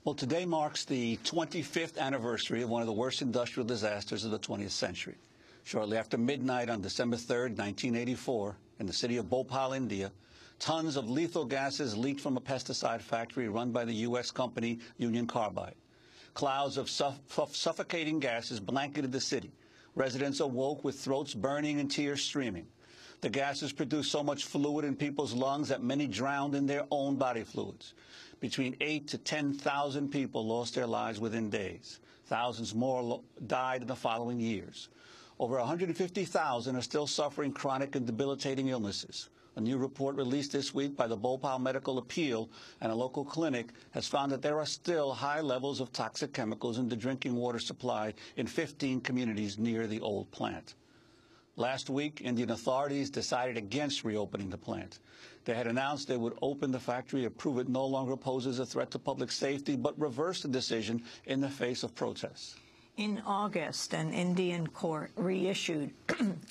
Well, today marks the 25th anniversary of one of the worst industrial disasters of the 20th century. Shortly after midnight on December 3rd, 1984, in the city of Bhopal, India, tons of lethal gases leaked from a pesticide factory run by the U.S. company Union Carbide. Clouds of suffocating gases blanketed the city. Residents awoke with throats burning and tears streaming. The gases produced so much fluid in people's lungs that many drowned in their own body fluids. Between 8,000 to 10,000 people lost their lives within days. Thousands more died in the following years. Over 150,000 are still suffering chronic and debilitating illnesses. A new report released this week by the Bhopal Medical Appeal and a local clinic has found that there are still high levels of toxic chemicals in the drinking water supply in 15 communities near the old plant. Last week, Indian authorities decided against reopening the plant. They had announced they would open the factory to prove it no longer poses a threat to public safety, but reversed the decision in the face of protests. In August, an Indian court reissued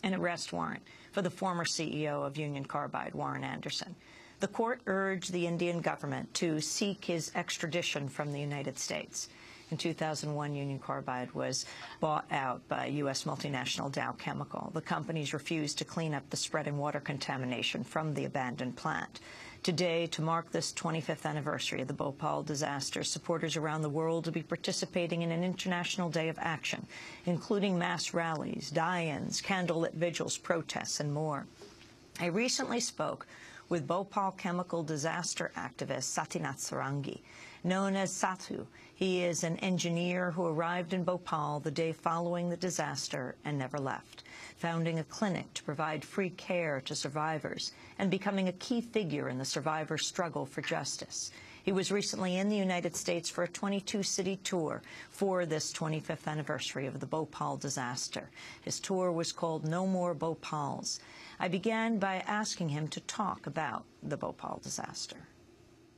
an arrest warrant for the former CEO of Union Carbide, Warren Anderson. The court urged the Indian government to seek his extradition from the United States. In 2001, Union Carbide was bought out by U.S. multinational Dow Chemical. The companies refused to clean up the spreading water contamination from the abandoned plant. Today, to mark this 25th anniversary of the Bhopal disaster, supporters around the world will be participating in an international day of action, including mass rallies, die-ins, candlelit vigils, protests, and more. I recently spoke with Bhopal chemical disaster activist Satinath Sarangi. Known as Satu, he is an engineer who arrived in Bhopal the day following the disaster and never left, founding a clinic to provide free care to survivors and becoming a key figure in the survivors' struggle for justice. He was recently in the United States for a 22-city tour for this 25th anniversary of the Bhopal disaster. His tour was called No More Bhopals. I began by asking him to talk about the Bhopal disaster.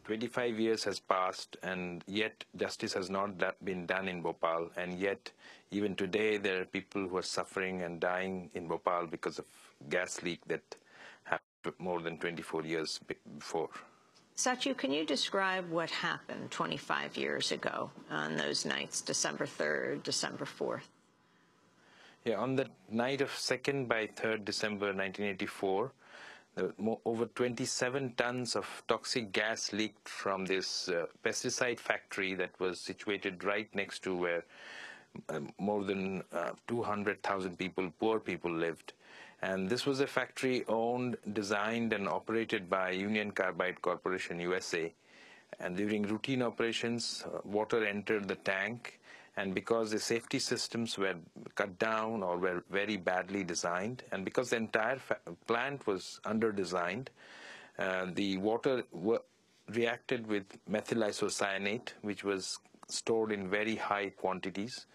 25 years has passed, and yet justice has not been done in Bhopal, and yet even today there are people who are suffering and dying in Bhopal because of gas leak that happened more than 24 years before. Satu, can you describe what happened 25 years ago on those nights, December 3rd, December 4th? Yeah, on the night of 2nd by 3rd December 1984, over 27 tons of toxic gas leaked from this pesticide factory that was situated right next to where more than 200,000 people, poor people, lived. And this was a factory owned, designed, and operated by Union Carbide Corporation, USA. And during routine operations, water entered the tank, and because the safety systems were cut down or were very badly designed, and because the entire plant was under-designed, the water reacted with methyl isocyanate, which was stored in very high quantities.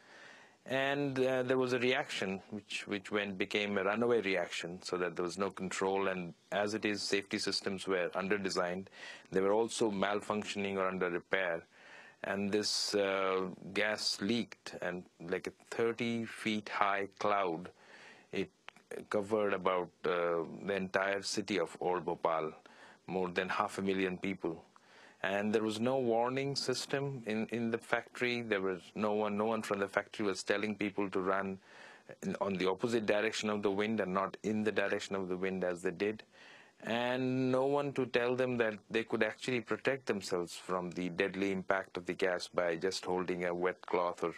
And there was a reaction which became a runaway reaction, so that there was no control. And as it is, safety systems were under-designed. They were also malfunctioning or under repair. And this gas leaked, and like a 30-feet high cloud, it covered about the entire city of Old Bhopal, more than 500,000 people. And there was no warning system in the factory. There was no one from the factory was telling people to run on the opposite direction of the wind and not in the direction of the wind as they did. And no one to tell them that they could actually protect themselves from the deadly impact of the gas by just holding a wet cloth or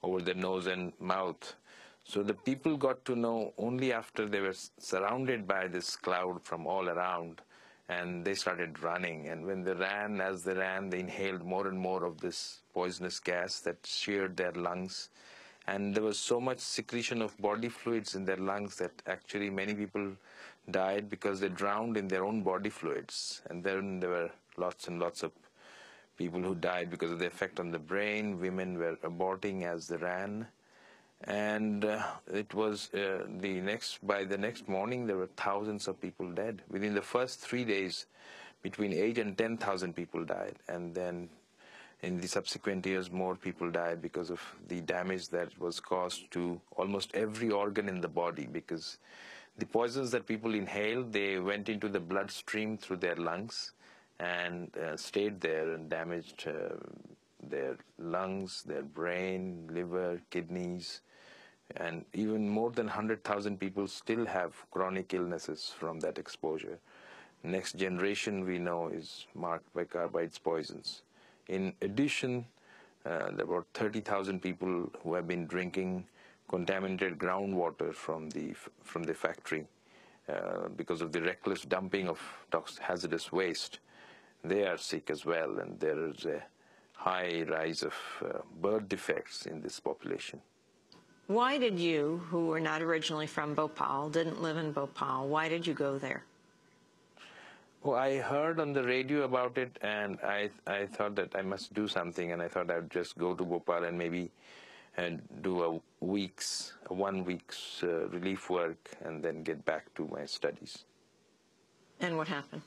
over their nose and mouth. So the people got to know only after they were surrounded by this cloud from all around, and they started running. And when they ran, as they ran, they inhaled more and more of this poisonous gas that sheared their lungs. And there was so much secretion of body fluids in their lungs that actually many people died because they drowned in their own body fluids. And then there were lots and lots of people who died because of the effect on the brain. Women were aborting as they ran. And it was by the next morning, there were thousands of people dead. Within the first 3 days, between 8 and 10,000 people died. And then in the subsequent years, more people died because of the damage that was caused to almost every organ in the body, because the poisons that people inhaled, they went into the bloodstream through their lungs and stayed there and damaged their lungs, their brain, liver, kidneys, and even more than 100,000 people still have chronic illnesses from that exposure. Next generation, we know, is marked by carbide's poisons. In addition, there are about 30,000 people who have been drinking contaminated groundwater from the factory because of the reckless dumping of hazardous waste. They are sick as well, and there is a high rise of birth defects in this population. Why did you, who were not originally from Bhopal, didn't live in Bhopal, why did you go there? Well, I heard on the radio about it, and I thought that I must do something, and I thought I would just go to Bhopal and maybe do one week's relief work, and then get back to my studies. And what happened?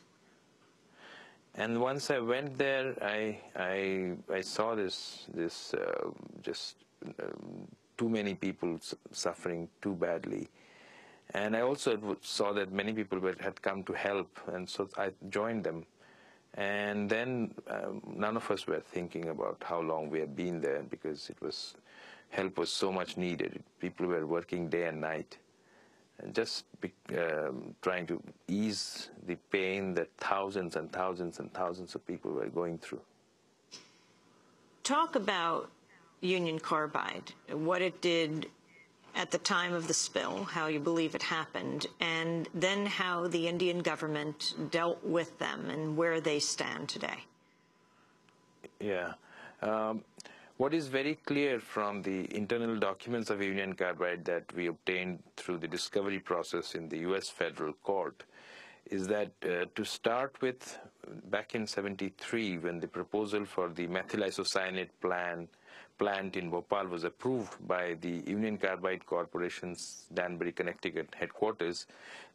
And once I went there, I saw this just too many people suffering too badly. And I also saw that many people had come to help, and so I joined them. And then none of us were thinking about how long we had been there, because help was so much needed. People were working day and night, and just trying to ease the pain that thousands and thousands and thousands of people were going through. Talk about Union Carbide, what it did at the time of the spill, how you believe it happened, and then how the Indian government dealt with them and where they stand today. Yeah. What is very clear from the internal documents of Union Carbide that we obtained through the discovery process in the U.S. federal court is that to start with, back in '73, when the proposal for the methyl isocyanate plant in Bhopal was approved by the Union Carbide Corporation's Danbury, Connecticut headquarters,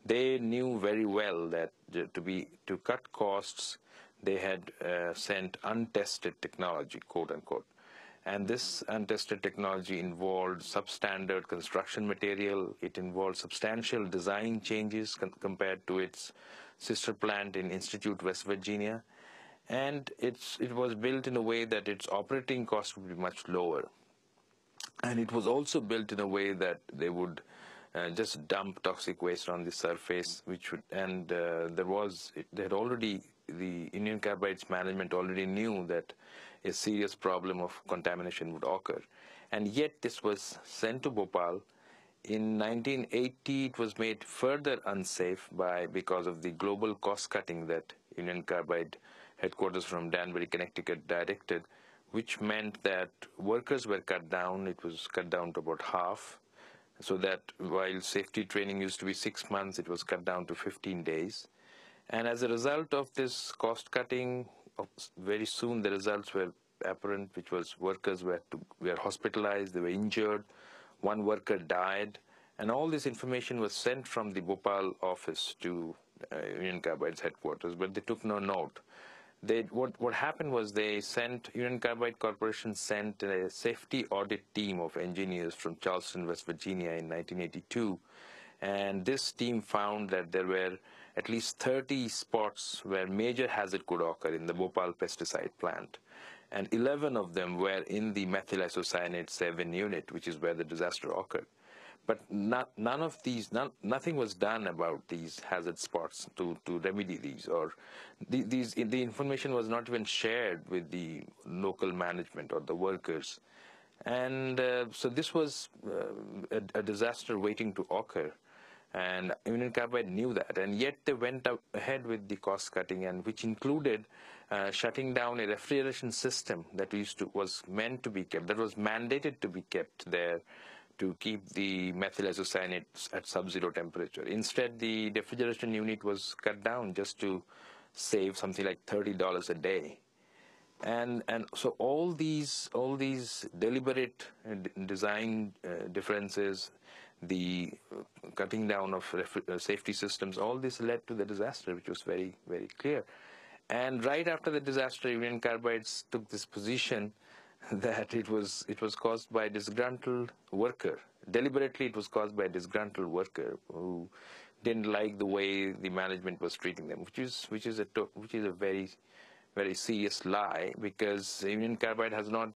they knew very well that to cut costs, they had sent untested technology, quote unquote. And this untested technology involved substandard construction material. It involved substantial design changes compared to its sister plant in Institute, West Virginia. And it was built in a way that its operating cost would be much lower. And it was also built in a way that they would just dump toxic waste on the surface, the Union Carbide's management already knew that a serious problem of contamination would occur. And yet this was sent to Bhopal. In 1980, it was made further unsafe because of the global cost-cutting that Union Carbide headquarters from Danbury, Connecticut directed, which meant that workers were cut down. It was cut down to about half, so that while safety training used to be 6 months, it was cut down to 15 days. And as a result of this cost-cutting, very soon the results were apparent, which was workers were hospitalized, they were injured, one worker died, and all this information was sent from the Bhopal office to Union Carbide's headquarters, but they took no note. What happened was Union Carbide Corporation sent a safety audit team of engineers from Charleston, West Virginia in 1982, and this team found that there were at least 30 spots where major hazard could occur in the Bhopal pesticide plant. And 11 of them were in the methyl isocyanate 7 unit, which is where the disaster occurred. But nothing was done about these hazard spots to remedy these, or the information was not even shared with the local management or the workers. And so this was a disaster waiting to occur. And Union Carbide knew that, and yet they went ahead with the cost cutting, and which included shutting down a refrigeration system that was meant to be kept, that was mandated to be kept there to keep the methyl isocyanates at sub-zero temperature. Instead, the refrigeration unit was cut down just to save something like $30 a day. And so all these deliberate design differences, the cutting down of safety systems, all this led to the disaster, which was very, very clear. And right after the disaster, Union Carbide took this position that it was caused by a disgruntled worker. Deliberately, it was caused by a disgruntled worker who didn't like the way the management was treating them, which is a very, very serious lie, because Union Carbide has not